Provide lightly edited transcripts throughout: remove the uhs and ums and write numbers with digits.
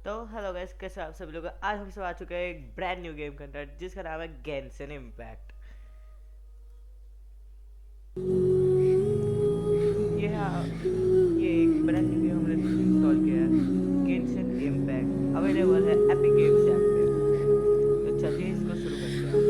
तो hello guys, कैसे आप सभी लोग। आज हम सब आ चुके हैं एक ब्रांड न्यू गेम के अंदर जिसका नाम है गेंशिन इम्पैक्ट। ये हाँ, ये एक ब्रांड न्यू गेम हमने इंस्टॉल किया है। गेंशिन इम्पैक्ट अवेलेबल है एपिक गेम्स ऐप पे। तो चलिए इसको शुरू करते हैं।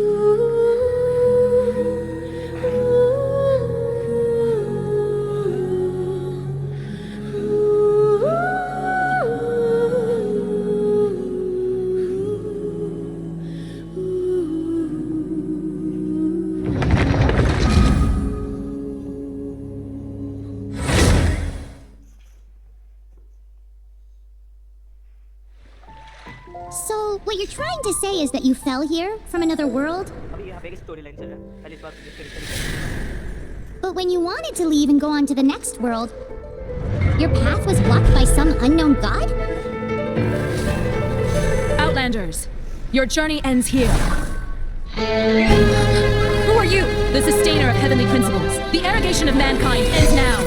So, what you're trying to say is that you fell here from another world? अभी यहाँ पे एक स्टोरी लाइन चल रहा है, पहले इस बात को करें। But when you wanted to leave and go on to the next world, your path was blocked by some unknown god? Outlanders, your journey ends here. Who are you? The sustainer of heavenly principles. The arrogation of mankind ends now.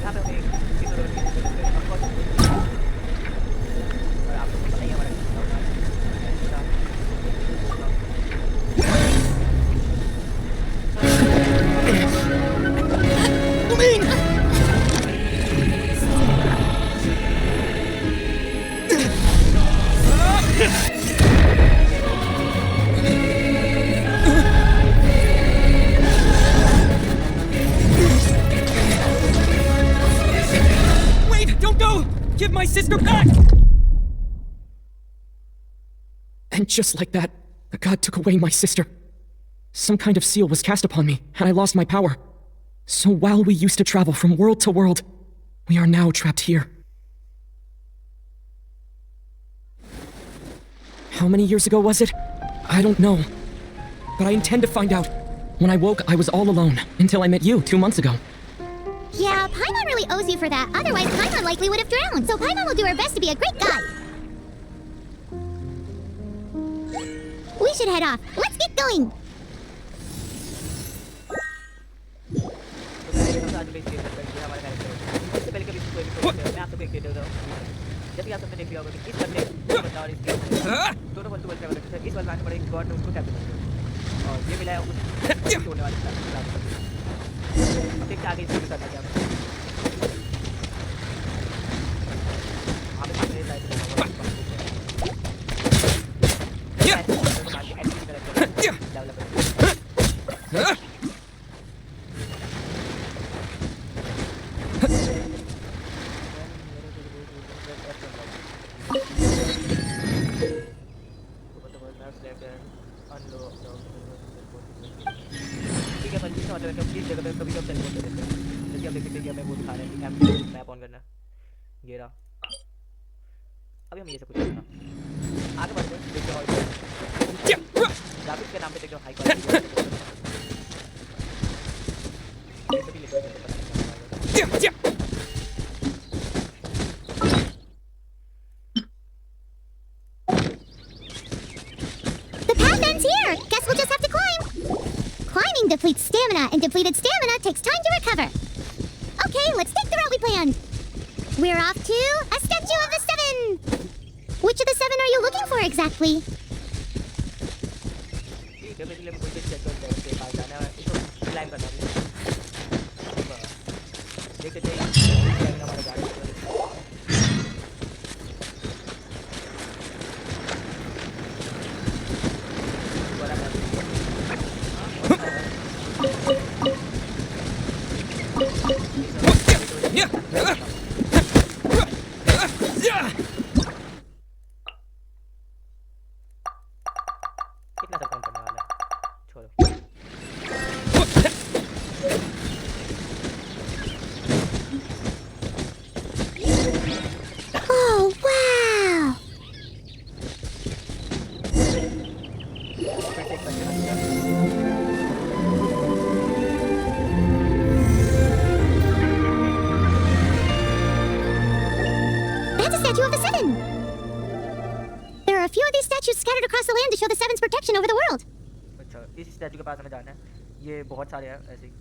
यहाँ पे हमें एक चीज़ और आपको पता ही है Wait! Don't go! Give my sister back! And just like that, the god took away my sister. Some kind of seal was cast upon me, and I lost my power. So while we used to travel from world to world, we are now trapped here. How many years ago was it? I don't know. But I intend to find out. When I woke, I was all alone, until I met you 2 months ago. Yeah, Paimon really owes you for that. Otherwise, Paimon likely would have drowned. So Paimon will do her best to be a great guide. We should head off. Let's get going. जैसे कि आप सबने देख लिया होगा कि इस बंदे बंदा और इसके दोनों बंदू बच्चे वाले थे। इस बलवान बड़े गॉड ने उसको कैप्चर कर लिया और ये मिला है उस छोड़ने वाले साथ। अब देखते आगे इसको करना क्या हमें सामने लाइट ठीक है पर इसका मतलब है कि इस जगह पे कभी कभी टेलीपोर्ट कर देते हैं। जैसे आप देख सकते हैं कि हमें वो दिखा रहे हैं कि मैप ऑन करना ये रहा। अभी हम ये सब कुछ करना आगे बढ़ते हैं। देखते हैं ग्राफिक्स के नाम पे देखते हैं हाई क्वालिटी ये सभी लिखे हुए हैं। The path ends here. Guess we'll just have to climb. Climbing depletes stamina, and depleted stamina takes time to recover. Okay, let's take the route we planned. We're off to a statue of the seven. Which of the seven are you looking for exactly? ठीक है basically हम कोई भी check करते हैं पास जाना है इसको क्लाइम करना है। देख सकते हैं क्लाइम हमारा गाड़ी कितना सब काम करने वाला है छोड़ो। That's a statue of the Seven. There are a few of these statues scattered across the land to show the Seven's protection over the world. अच्छा इस स्टैचू के पास हमें जाना है ये बहुत सारे हैं ऐसे ही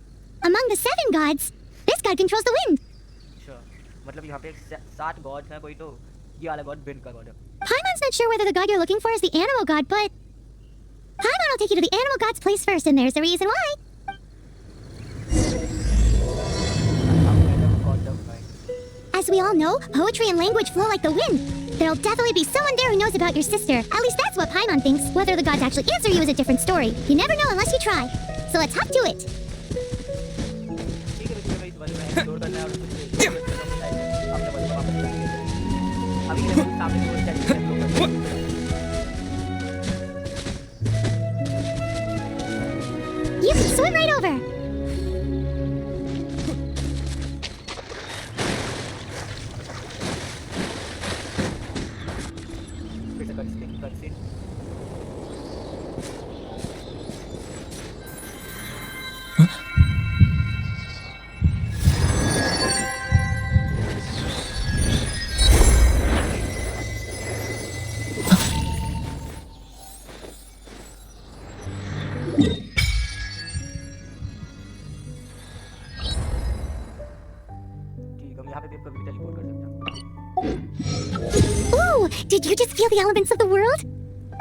Among the 7 gods, this god controls the wind. अच्छा मतलब यहाँ पे 7 गॉड्स हैं कोई तो ये वाला गॉड विंड का गॉड है Paimon's not sure whether the god you're looking for is the animal god, but Paimon will take you to the animal god's place first, and there's the reason why. As we all know, poetry and language flow like the wind. There'll definitely be someone there who knows about your sister. At least that's what Paimon thinks. Whether the gods actually answer you is a different story. You never know unless you try. So let's hop to it. ठीक है मैं इस बारे में explore करना है और कुछ अपने बारे में वापस करेंगे अभी के लिए सामने वो स्टैचू एक्सप्लोर करते हैं You can swim right over. फिर से cut Ooh, did you just feel the elements of the world?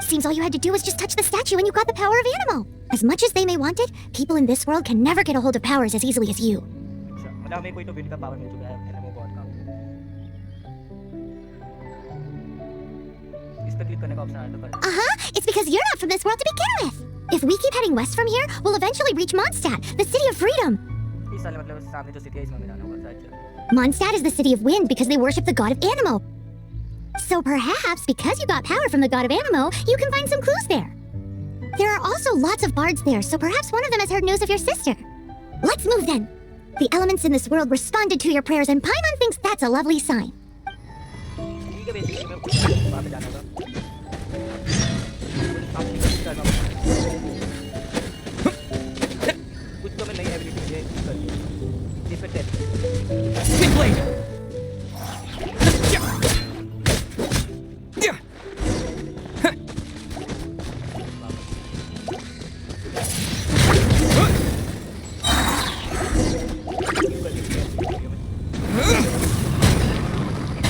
Seems all you had to do was just touch the statue and you got the power of animal. As much as they may want it, people in this world can never get a hold of powers as easily as you. अच्छा मतलब हमें कोई तो wind का power मिल चुका है एनिमो God का इस पे क्लिक करने का ऑप्शन आया तो कर It's because you're not from this world to begin with. If we keep heading west from here, we'll eventually reach Mondstadt, the city of freedom. इस साल मतलब सामने जो सिटी है इसमें हमें जाना होगा शायद से Mondstadt is the city of wind because they worship the god of Anemo. So perhaps because you got power from the god of Anemo, you can find some clues there. There are also lots of bards there, so perhaps one of them has heard news of your sister. Let's move then. The elements in this world responded to your prayers, and Paimon thinks that's a lovely sign. ठीक है basically मैं कुछ वहाँ पे जाना होगा कुछ तो मैं नई एबिलिटी मुझे करनी है जिस पे test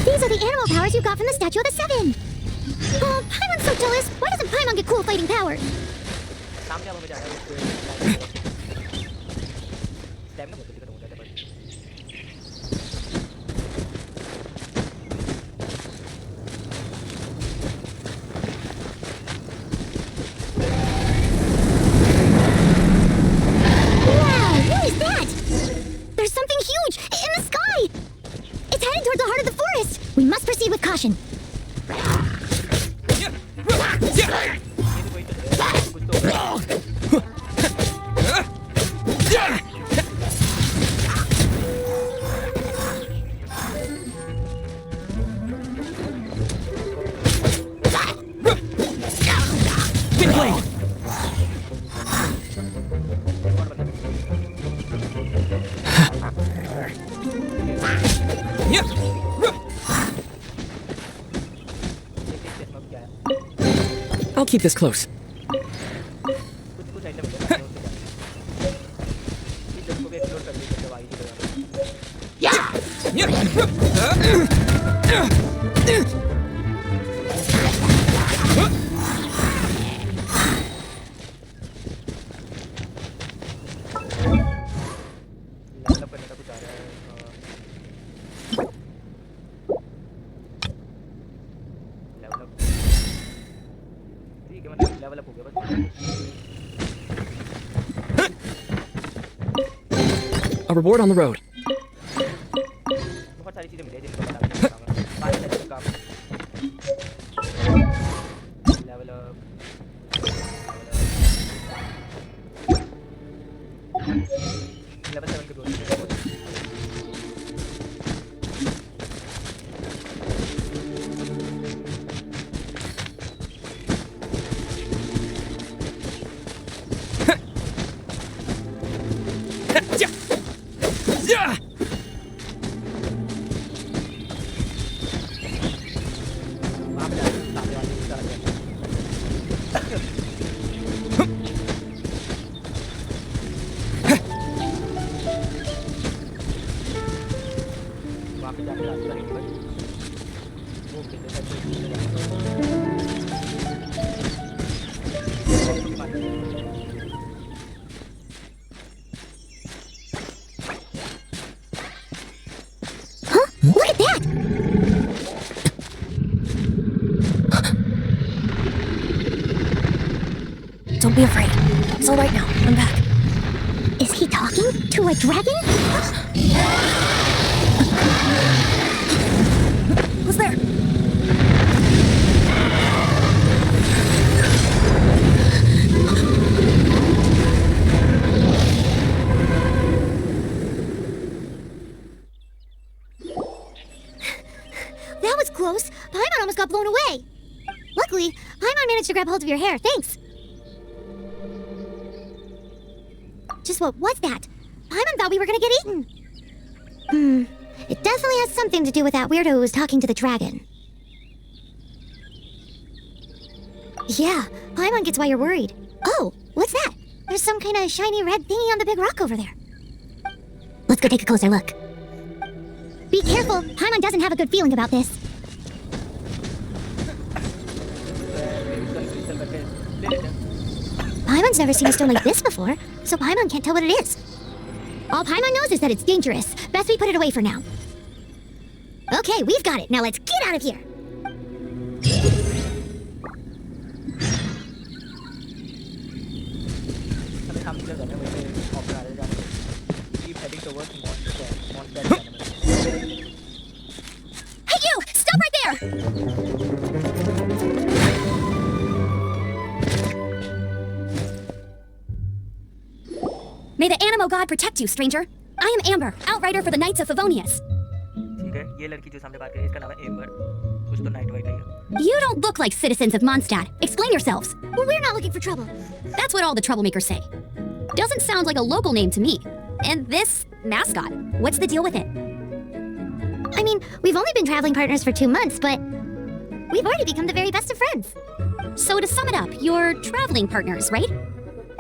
These are the animal powers you got from the Statue of the Seven. Oh, Paimon's so jealous. Why doesn't Paimon get cool fighting powers? सामने अब हमें जाना है उसको स्टैमिना बहुत जल्दी खत्म हो जाता है पर Wow, what is that? There's something huge in the sky. It's headed towards the heart of the forest. We must proceed with caution. ये तो कोई तो कुछ तो I'll keep this close. कुछ आइटम है उसके इस जगह को भी एक्सप्लोर कर लेते हैं दवाई की लेवल अप करने का कुछ आ रहा है लेवल अप ठीक है मतलब लेवल अप हो गया बस A reward on the road. बहुत सारी चीजें मिली हैं जिनको बता देना काम है काम लेवल अप लेवल 7 के 2 Yeah! ओके तो शायद Huh? Look at that! Don't be afraid. It's all right now. I'm back. Is he talking to a dragon? Who's there? That was close. Paimon almost got blown away. Luckily, Paimon managed to grab hold of your hair. Thanks. Just what was that? Paimon thought we were gonna get eaten. It definitely has something to do with that weirdo who was talking to the dragon. Yeah, Paimon gets why you're worried. Oh, what's that? There's some kind of shiny red thingy on the big rock over there. Let's go take a closer look. Be careful, Paimon doesn't have a good feeling about this. Paimon's never seen a stone like this before, so Paimon can't tell what it is. All Paimon knows is that it's dangerous. Best we put it away for now. Okay, we've got it. Now let's get out of here. हमें सामने चल जाते हैं वहीं पे option आ जाते हैं keep heading towards monster Hey you! Stop right there! May the Animo God protect you, stranger. I am Amber, outrider for the Knights of Favonius. ठीक है ये लड़की जो सामने बात कर रही है इसका नाम है एम्बर कुछ तो नाइट वाइट है You don't look like citizens of Mondstadt. Explain yourselves. Well, we're not looking for trouble. That's what all the troublemakers say. Doesn't sound like a local name to me. And this mascot, what's the deal with it? I mean, we've only been traveling partners for 2 months, but we've already become the very best of friends. So to sum it up, you're traveling partners, right?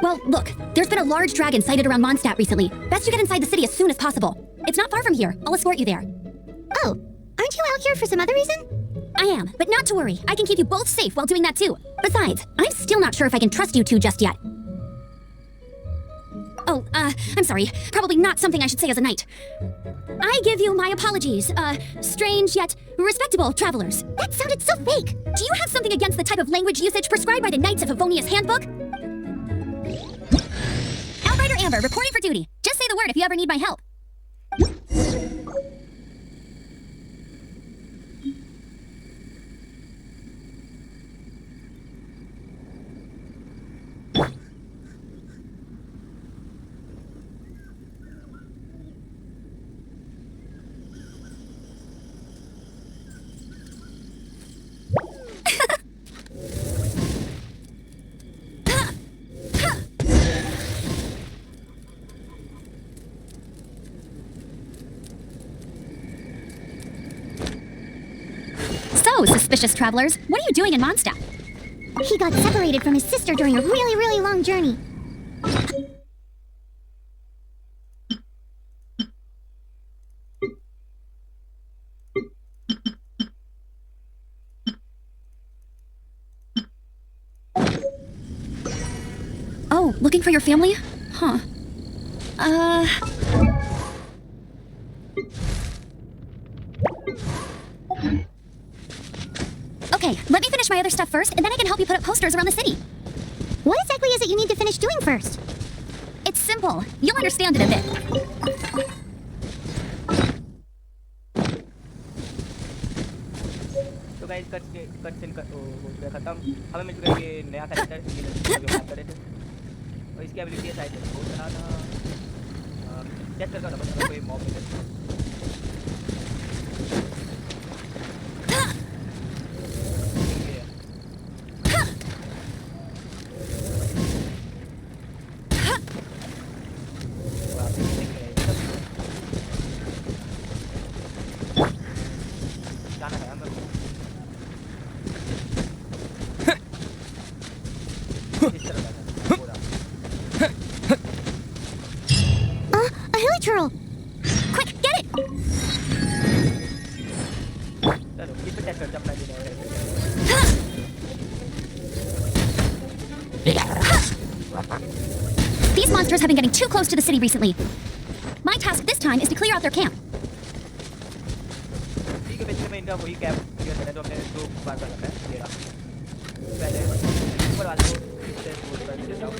Well, look, there's been a large dragon sighted around Mondstadt recently. Best you get inside the city as soon as possible. It's not far from here. I'll escort you there. Oh, aren't you out here for some other reason? I am, but not to worry. I can keep you both safe while doing that too. Besides, I'm still not sure if I can trust you two just yet. Oh, I'm sorry. Probably not something I should say as a knight. I give you my apologies, strange yet respectable travelers. That sounded so fake. Do you have something against the type of language usage prescribed by the Knights of Favonius Handbook? Outrider Amber, reporting for duty. Just say the word if you ever need my help. So, suspicious travelers, what are you doing in Mondstadt? He got separated from his sister during a really, really long journey. Oh, looking for your family? Huh. Okay, let me finish my other stuff first, and then I can help you put up posters around the city. What exactly is it you need to finish doing first? It's simple. You'll understand it a bit. तो guys cut scene हो चुका है खत्म हमें मिल चुका है ये नया कैरेक्टर ये लड़की जो बात कर रहे थे और इसकी एबिलिटी है शायद बहुत रहा था चेक करके बस कोई मॉब नहीं A hilly turtle. Quick, get इस पे टेस्ट करते अपना भी नहीं These monsters have been getting too close to the city recently. My task this time is to clear out their camp. ठीक है बेसिकली मैं इनका वही कैप क्लियर करना है जो हमने 2 बार कर रखा है ये रहा पहले ऊपर वाले को इससे बोल कर देता हूं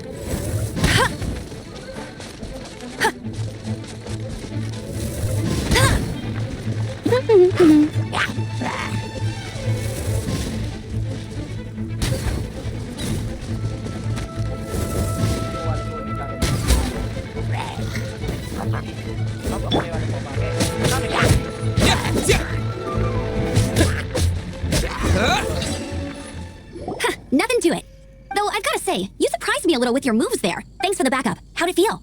अब अपने वाले को मार Nothing to it. Though I've got to say, you surprised me a little with your moves there. Thanks for the backup. How'd it feel?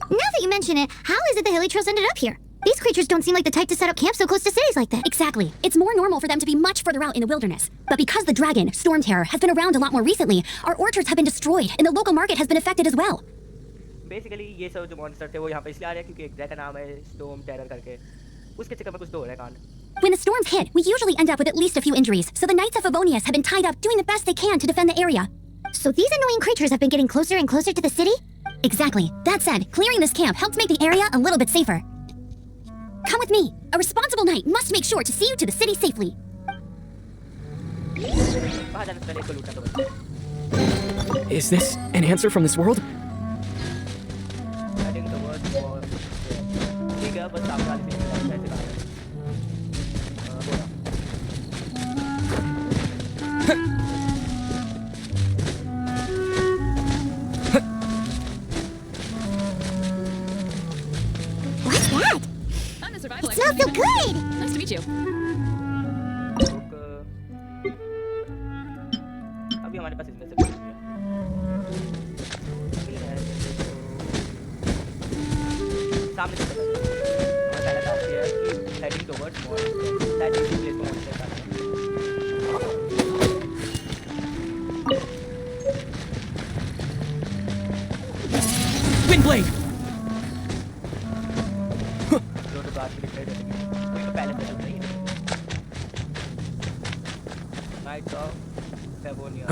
Now that you mention it, how is it the hilly trails ended up here? These creatures don't seem like the type to set up camp so close to cities like that. Exactly. It's more normal for them to be much further out in the wilderness. But because the dragon, Storm Terror, has been around a lot more recently, our orchards have been destroyed, and the local market has been affected as well. Basically ये सब जो monster थे वो यहाँ पे इसलिए आ रहे हैं क्योंकि एक ड्रैगन नाम है स्टॉर्म टेरर करके उसके चक्कर में कुछ तो हो रहा है कांड When the storms hit, we usually end up with at least a few injuries, so the Knights of Favonius have been tied up doing the best they can to defend the area. So these annoying creatures have been getting closer and closer to the city? Exactly. That said, clearing this camp helps make the area a little bit safer. Come with me. A responsible knight must make sure to see you to the city safely. बाहर जाने से पहले इसको लूटना तो बस Is this an answer from this world? heading towards war ठीक है बस सामने वाले से कैसे कहा है बोला What's that? I'm the survival It smells so good! Nice to meet you. अभी हमारे पास इसमें से कुछ नहीं है सामने से पता चला और पहला टास्क ये है कि heading towards war that is the place for monster का Windblade! जो तो बात की रिप्लाई देंगे कोई तो पहले से चल रही है Knights of Favonius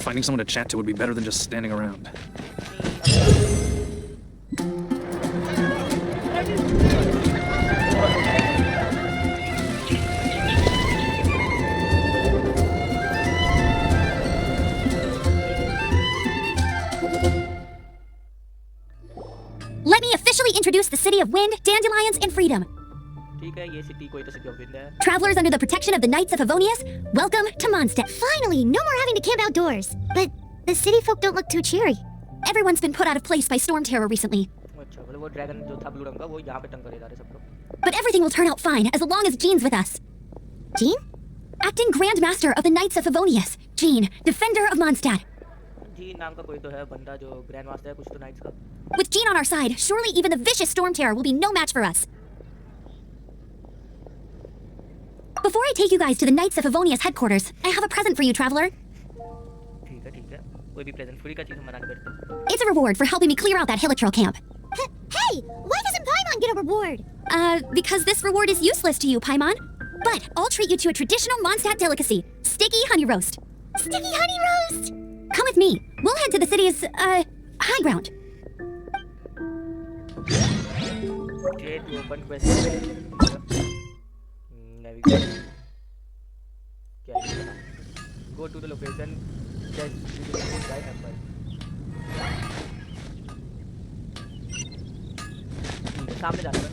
Finding someone to chat to would be better than just standing around. Let me officially introduce the City of Wind, Dandelions, and Freedom. ठीक है ये सिटी कोई तो सिटी ऑफ विंड है Travelers under the protection of the Knights of Favonius, welcome to Mondstadt. Finally, no more having to camp outdoors. But the city folk don't look too cheery. Everyone's been put out of place by Storm Terror recently. अच्छा मतलब वो dragon जो था blue रंग का वो यहाँ पे टंग करे जा रहे सब लोग But everything will turn out fine as long as Jean's with us. Jean? Acting Grand Master of the Knights of Favonius, Jean, Defender of Mondstadt. जी नाम का कोई तो है बंदा जो ग्रैंड मास्टर है कुछ तो नाइट्स का With Jean on our side, surely even the vicious Storm Terror will be no match for us. Before I take you guys to the Knights of Favonius headquarters, I have a present for you, traveler. ठीक है कोई भी present free का चीज हम मना नहीं करते It's a reward for helping me clear out that Hilichurl camp. Hey, why doesn't Paimon get a reward? Because this reward is useless to you, Paimon. But I'll treat you to a traditional Mondstadt delicacy, sticky honey roast. Sticky honey roast! Come with me. We'll head to the city's, high ground. Trade to open quest navigate क्या है go to the location just you will find right apple सामने जाना है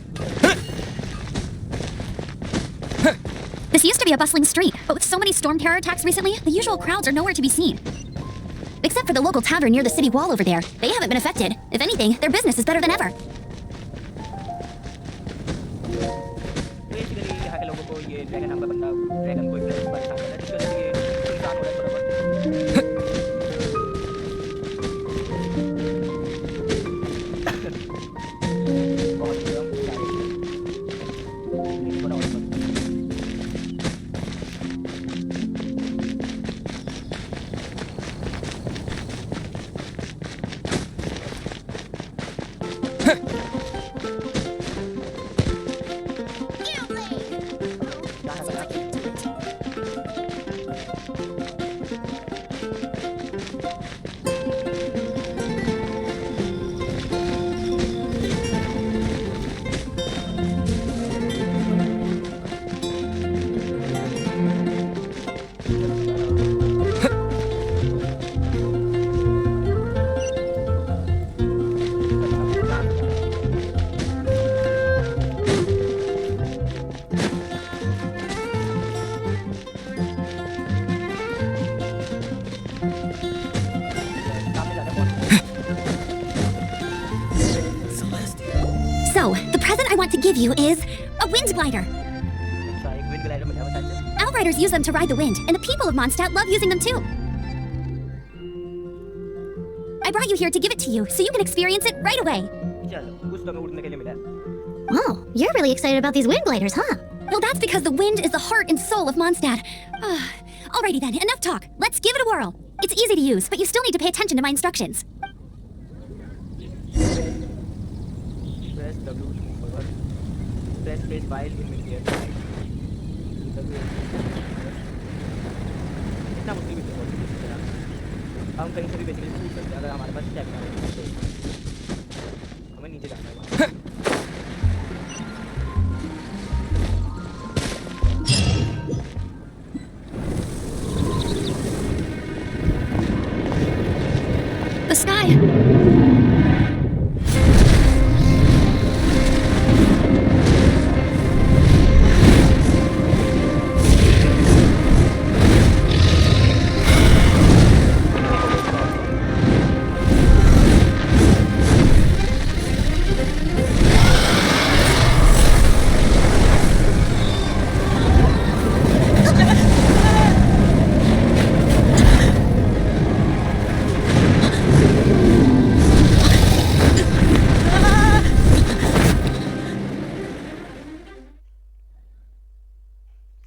This used to be a bustling street, but with so many storm terror attacks recently, the usual crowds are nowhere to be seen. Except for the local tavern near the city wall over there. They haven't been affected. If anything, their business is better than ever. Basically यहाँ के लोगों को ये dragon नाम का बंदा dragon को एक तरह से परेशान कर रहा है जिसकी वजह से ये इंसान हो रहा है थोड़ा बहुत बहुत थोड़ा और you is a wind glider. अच्छा एक विंड ग्लाइडर मिला बस ऐसे Outriders use them to ride the wind, and the people of Mondstadt love using them too. I brought you here to give it to you, so you can experience it right away. चलो कुछ तो हमें उड़ने के लिए मिला है Wow, you're really excited about these wind gliders, huh? Well, that's because the wind is the heart and soul of Mondstadt. Alrighty then, enough talk. Let's give it a whirl. It's easy to use, but you still need to pay attention to my instructions. press W to move forward press space while in mid-air इतना मुश्किल भी नहीं होता हम कहीं से भी basically कूद सकते हैं अगर हमारे पास स्टैमिना है तो हमें नीचे जाना है वहाँ The sky.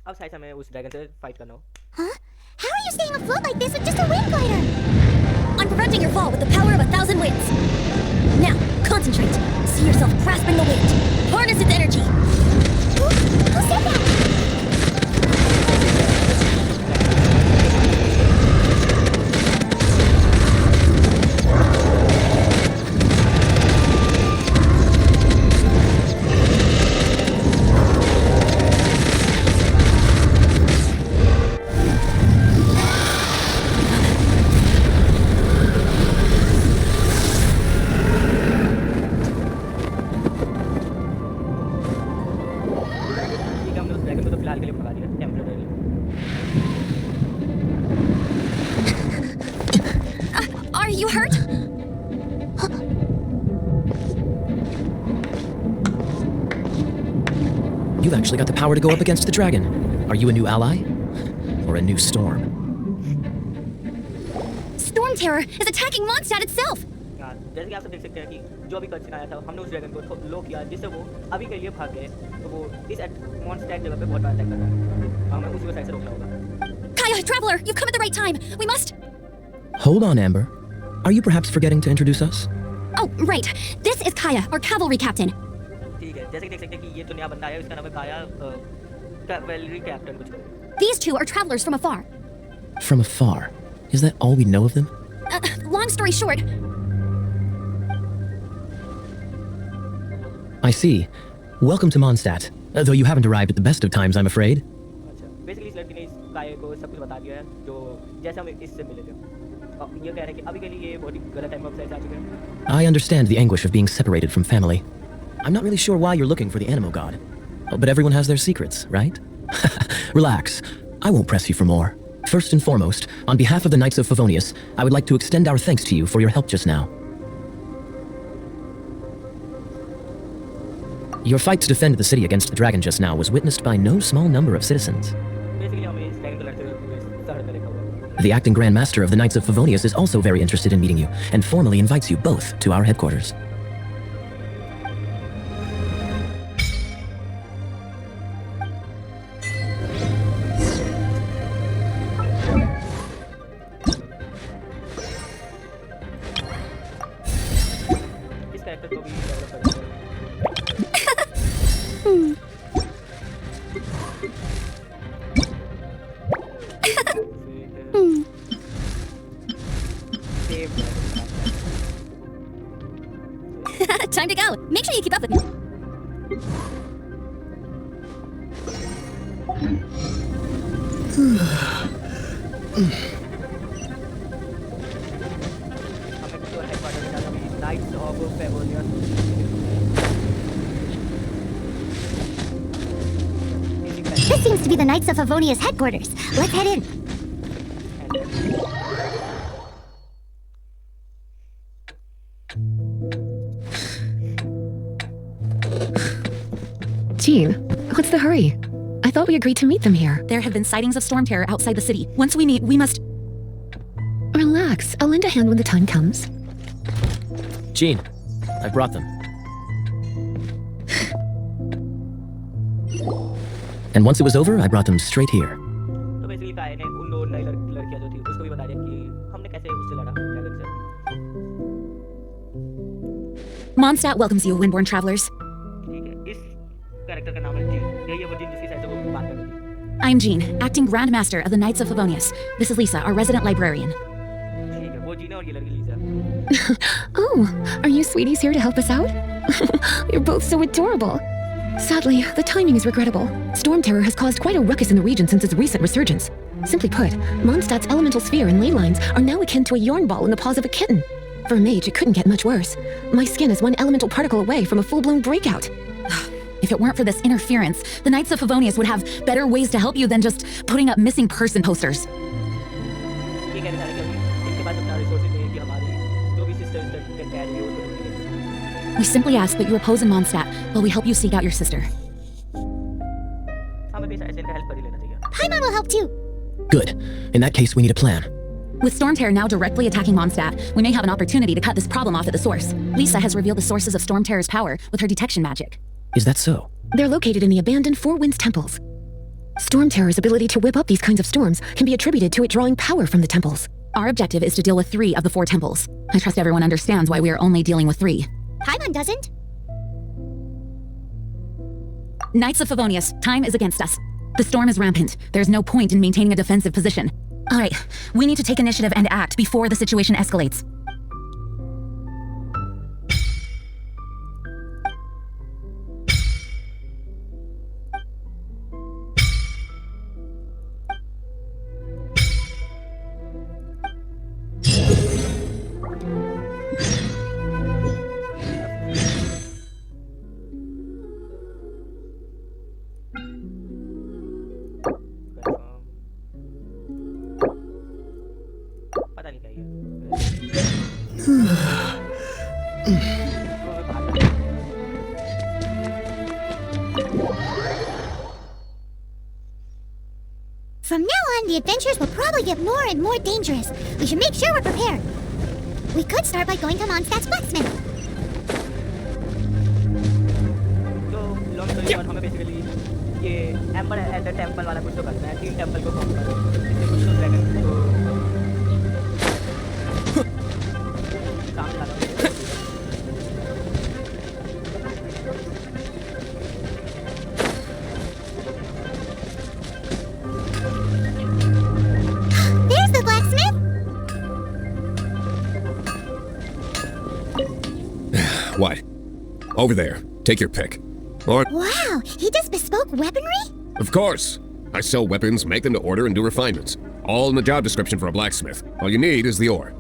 अब शायद हमें उस ड्रैगन से फाइट करना हो Huh? How are you staying afloat like this with just a wind glider? I'm preventing your fall with the power of 1,000 winds. Now, concentrate. See yourself grasping the wind. Harness its energy. Who said that? ठीक है हमने उस dragon को तो फिलहाल के लिए भगा दिया temporary Are you hurt? You've actually got the power to go up against the dragon. Are you a new ally? Or a new storm? Storm Terror is attacking Mondstadt itself. हाँ जैसे कि आप सब देख सकते हैं कि जो भी कच्चिन आया था हमने उस ड्रैगन को लो किया जिससे वो अभी के लिए भाग गए तो वो इस मॉन्स्टर जगह पे बहुत बड़ा अटैक कर रहा है हमें उसी को साइड से रोकना होगा Kaya, Traveler, you've come at the right time. We must... Hold on, Amber. Are you perhaps forgetting to introduce us? Oh, right. This is Kaya, our cavalry captain. ठीक है जैसे कि देख सकते हैं कि ये तो नया बंदा आया इसका नाम है काया कैवलरी कैप्टन कुछ These two are travelers from afar. From afar. Is that all we know of them? Long story short, I see. Welcome to Mondstadt. Though you haven't arrived at the best of times, I'm afraid. अच्छा basically इस लड़की ने इस काया को सब कुछ बता दिया है जो जैसे हम इससे मिले थे और ये कह रहे हैं कि अभी के लिए ये बहुत ही गलत टाइम पर साइड आ चुके हैं I understand the anguish of being separated from family. I'm not really sure why you're looking for the Animo God. But everyone has their secrets, right? Relax. I won't press you for more. First and foremost, on behalf of the Knights of Favonius, I would like to extend our thanks to you for your help just now. Your fight to defend the city against the dragon just now was witnessed by no small number of citizens. Basically हमें इस dragon को लड़ते हुए पूरे शहर में देखा हुआ The acting Grand Master of the Knights of Favonius is also very interested in meeting you, and formally invites you both to our headquarters. इस कैरेक्टर को भी डेवलप कर रहे हैं time to go. Make sure you keep up with me. हमें कुछ और headquarter में जाना भी knights of Favonius This seems to be the Knights of Favonius headquarters. Let's head in. Jean, what's the hurry? I thought we agreed to meet them here. There have been sightings of storm terror outside the city. Once we meet, we must... Relax. I'll lend a hand when the time comes. Jean, I brought them. And once it was over, I brought them straight here. तो basically काय ने उन दो नई लड़कियां जो थी उसको भी बता दिया कि हमने कैसे उससे लड़ा ड्रैगन से. Mondstadt welcomes you, Windborn travelers. ठीक है, इस कैरेक्टर का नाम है जीन. यही है वो जीन जिसकी साइड से वो बात कर रही थी. I'm Jean, acting Grand Master of the Knights of Favonius. This is Lisa, our resident librarian. ठीक है, वो जीन है और ये लड़की Lisa. Oh, are you sweeties here to help us out? You're both so adorable. Sadly, the timing is regrettable. Storm terror has caused quite a ruckus in the region since its recent resurgence. Simply put, Mondstadt's elemental sphere and ley lines are now akin to a yarn ball in the paws of a kitten. For a mage, it couldn't get much worse. My skin is one elemental particle away from a full-blown breakout. If it weren't for this interference, the Knights of Favonius would have better ways to help you than just putting up missing person posters. ये कहने जा रहे हैं कि इनके पास अपना resources नहीं है कि हमारी जो भी सिस्टर के कैद है उसको ढूंढने के लिए. We simply ask that you repose in Mondstadt while we help you seek out your sister. हमें भी ऐसे इनका हेल्प कर ही लेना चाहिए. Paimon will help too. Good. In that case, we need a plan. With Storm Terror now directly attacking Mondstadt, we may have an opportunity to cut this problem off at the source. Lisa has revealed the sources of Storm Terror's power with her detection magic. Is that so? They're located in the abandoned Four Winds temples. Storm terror's ability to whip up these kinds of storms can be attributed to it drawing power from the temples. Our objective is to deal with 3 of the 4 temples. I trust everyone understands why we are only dealing with 3. Paimon doesn't. Knights of Favonius, time is against us. The storm is rampant. There's no point in maintaining a defensive position. All right, we need to take initiative and act before the situation escalates. पता नहीं क्या ये. From now on, the adventures will probably get more and more dangerous. We should make sure we're prepared. We could start by going to Mondstadt's blacksmith. तो long story short हमें basically ये amber at the temple वाला कुछ तो करना है. 3 temple को com करो. इससे कुछ तो ड्रैगन को सामने लाना होगा. There's the blacksmith. What? Over there. Take your pick. Or, Wow, he does bespoke weaponry? of course. I sell weapons, make them to order, and do refinements. All in the job description for a blacksmith. All you need is the ore.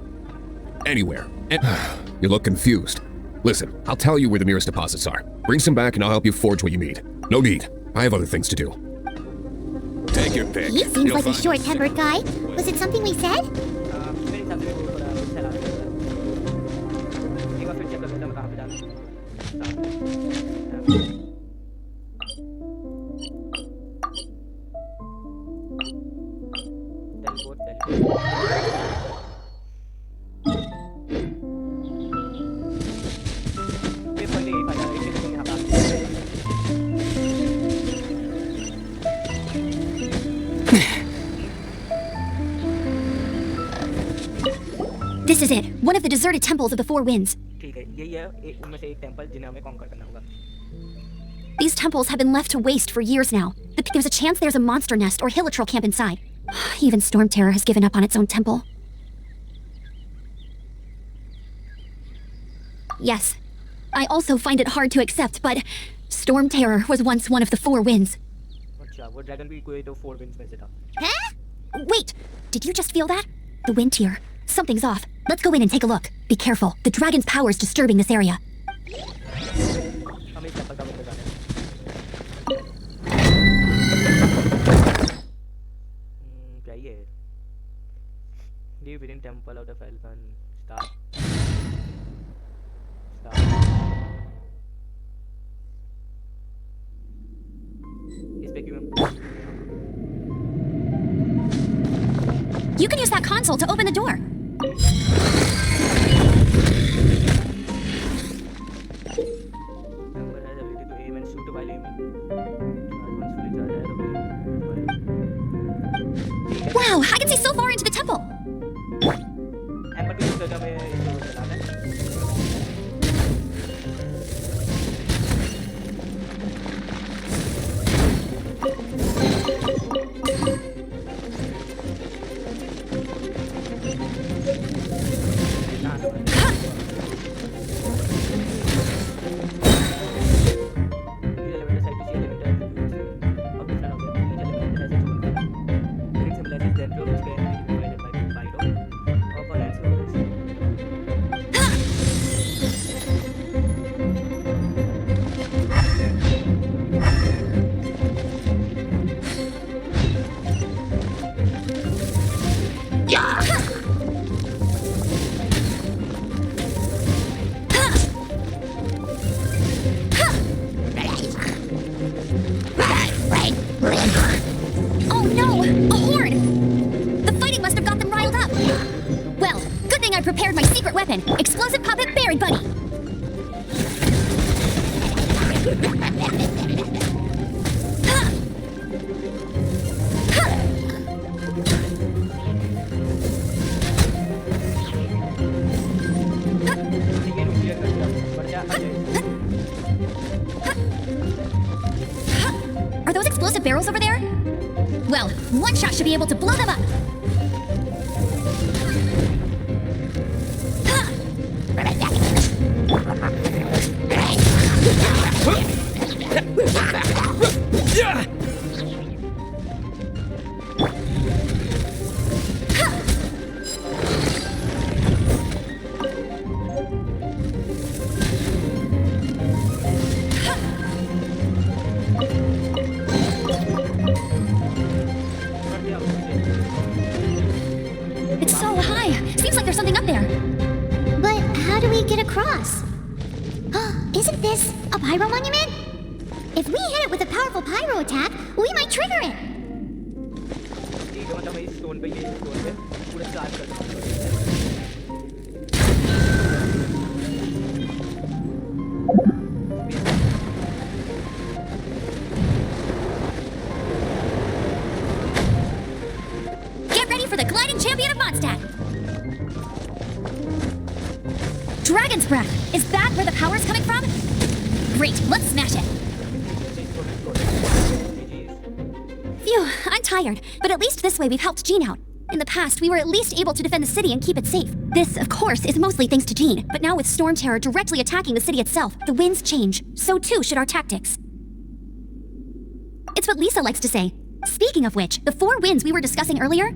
Anywhere. You look confused. Listen, I'll tell you where the nearest deposits are. Bring some back and I'll help you forge what you need. No need. I have other things to do. Take your pick. He seems like a short-tempered guy. Was it something we said? मेरे हिसाब से वो थोड़ा चला रहा है. एक बार फिर चेक कर लेता हूँ कहाँ पे जाना है. Teleport. ये पहले यही फायदा है कि यहाँ पे आते हैं. This is it, one of the deserted temples of the Four Winds. ठीक है, यही है उनमें से एक टेंपल जिन्हें हमें कॉन्कर करना होगा. These temples have been left to waste for years now. There's a chance there's a monster nest or hilitrol camp inside. Even Storm Terror has given up on its own temple. Yes, I also find it hard to accept, but Storm Terror was once one of the Four Winds. अच्छा, वो dragon भी कोई तो 4 winds में से था. Huh? Wait, did you just feel that? The wind here. Something's off. Let's go in and take a look. Be careful. The dragon's power is disturbing this area. हमें इस टेंपल का मतलब जाना है. क्या ये? Live within temple of the Falcon. Start. You can use that console to open the door. Member has ability to aim and shoot while aiming. Once fully charged, aero Wow, I can see so far into the temple. Amber भी use करके हमें इसको चलाना है. Oh no! A horde! The fighting must have got them riled up. Well, good thing I prepared my secret weapon, explosive puppet Berry Bunny. Are those explosive barrels over there? Well, one shot should be able to blow them up. It's so high. Seems like there's something up there. But how do we get across? Isn't this a pyro monument? If we hit it with a powerful pyro attack, we might trigger it. ठीक है मतलब इस stone पे ये stone पे पूरा charge कर दूंगा. Get ready for the gliding champion of Mondstadt. Dragon's breath. Is that where the power's coming from? Great, let's smash it. Phew, I'm tired, but at least this way we've helped Jean out. In the past, we were at least able to defend the city and keep it safe. This, of course, is mostly thanks to Jean, but now with Storm Terror directly attacking the city itself, the winds change. So too should our tactics. It's what Lisa likes to say. Speaking of which, the four winds we were discussing earlier,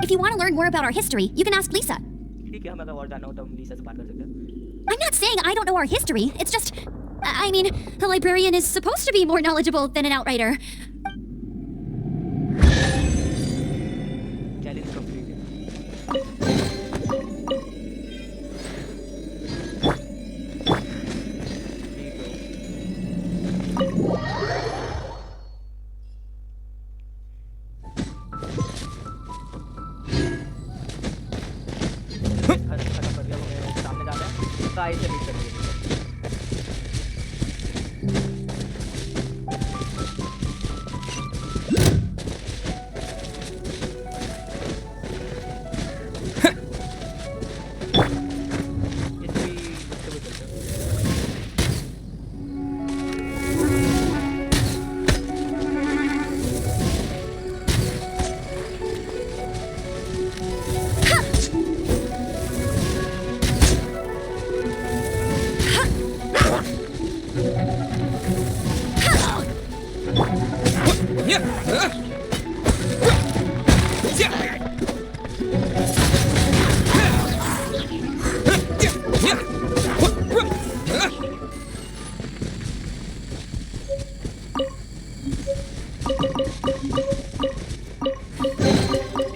if you want to learn more about our history, you can ask Lisa. ठीक है हमें अगर और जानना हो तो हम लीसा से बात कर सकते हैं. I'm not saying I don't know our history, it's just... I mean, a librarian is supposed to be more knowledgeable than an outrider. Challenge completed. खत्म कर दिया वो मेरे सामने जाना है. काय से रीड कर दिया.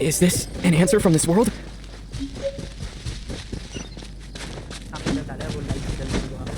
Is this an answer from this world? सामने जा रहा है वो लाइट जल रही है वहाँ पे.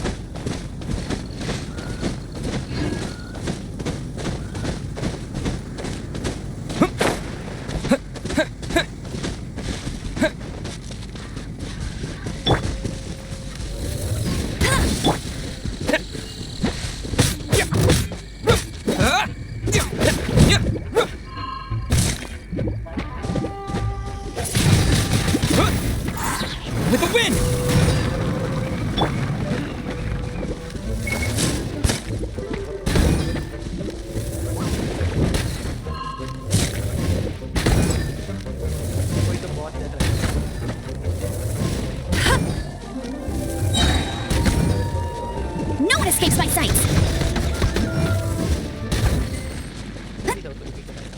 जल्दी जाओ उसको defeat करना है।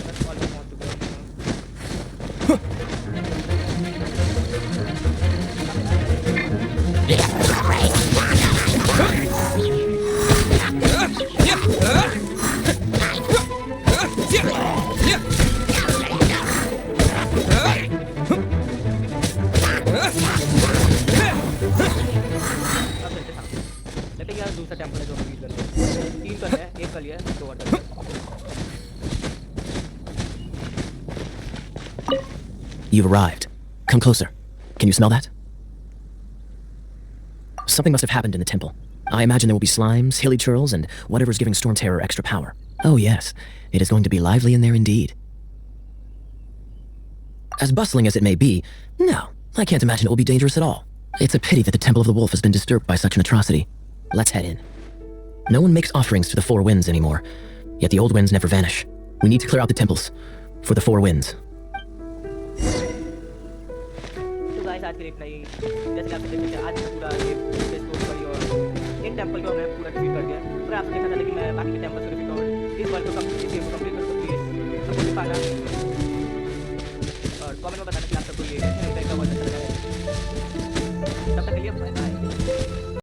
That's all I want to go. अब चलते सामने। लगता है कि यार दूसरा टेंपल है जो हमें यूज करना है। 3 करना है, 1 कर लिया है, 2 और करना है। You've arrived. Come closer. Can you smell that? Something must have happened in the temple. I imagine there will be slimes, hilly churls, and whatever's giving Storm Terror extra power. Oh yes, it is going to be lively in there indeed. As bustling as it may be, no, I can't imagine it will be dangerous at all. It's a pity that the Temple of the Wolf has been disturbed by such an atrocity. Let's head in. No one makes offerings to the Four Winds anymore, yet the old winds never vanish. We need to clear out the temples for the Four Winds. तो guys आज के लिए इतना ही। जैसे कि आपने देख सकते हैं आज मैं पूरा ये स्टोरी करी और इन टेंपल को हमने पूरा डिफीट कर दिया। और आपसे देखा था कि मैं बाकी के टेंपल्स को डिफीट और इस वर्ल्ड को कंप्लीट